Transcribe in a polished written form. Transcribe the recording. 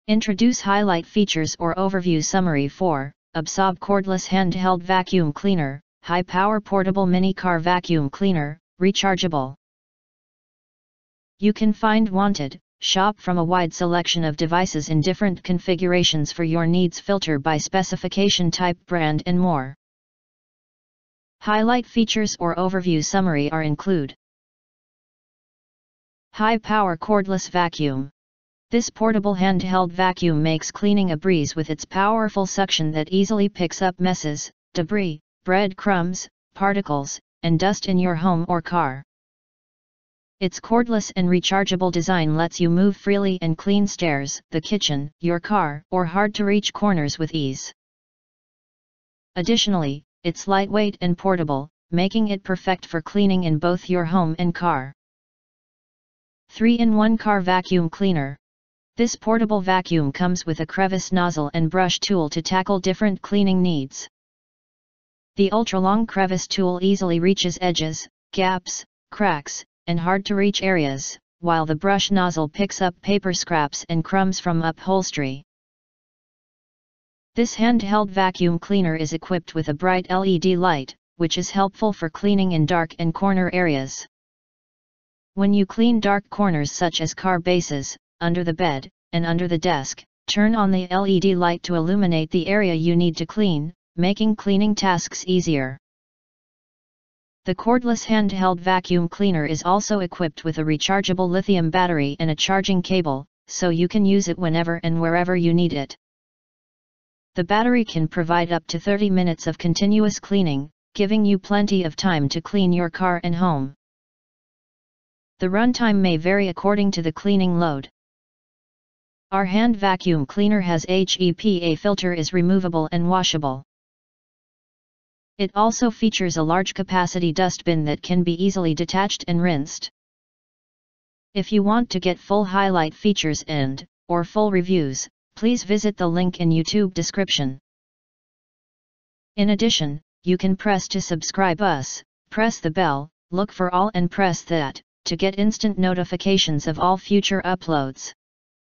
Introduce highlight features or overview summary for absob Cordless Handheld Vacuum Cleaner, High Power Portable Mini Car Vacuum Cleaner, Rechargeable. You can find wanted, shop from a wide selection of devices in different configurations for your needs, filter by specification type, brand and more. Highlight features or overview summary include High Power Cordless Vacuum. This portable handheld vacuum makes cleaning a breeze with its powerful suction that easily picks up messes, debris, breadcrumbs, particles, and dust in your home or car. Its cordless and rechargeable design lets you move freely and clean stairs, the kitchen, your car, or hard-to-reach corners with ease. Additionally, it's lightweight and portable, making it perfect for cleaning in both your home and car. 3-in-1 Car Vacuum Cleaner. This portable vacuum comes with a crevice nozzle and brush tool to tackle different cleaning needs. The ultra-long crevice tool easily reaches edges, gaps, cracks, and hard-to-reach areas, while the brush nozzle picks up paper scraps and crumbs from upholstery. This handheld vacuum cleaner is equipped with a bright LED light, which is helpful for cleaning in dark and corner areas. When you clean dark corners such as car bases, under the bed, and under the desk, turn on the LED light to illuminate the area you need to clean, making cleaning tasks easier. The cordless handheld vacuum cleaner is also equipped with a rechargeable lithium battery and a charging cable, so you can use it whenever and wherever you need it. The battery can provide up to 30 minutes of continuous cleaning, giving you plenty of time to clean your car and home. The runtime may vary according to the cleaning load. Our hand vacuum cleaner has HEPA filter, is removable and washable. It also features a large capacity dustbin that can be easily detached and rinsed. If you want to get full highlight features or full reviews, please visit the link in YouTube description. In addition, you can press to subscribe us, press the bell, look for all and press that, to get instant notifications of all future uploads.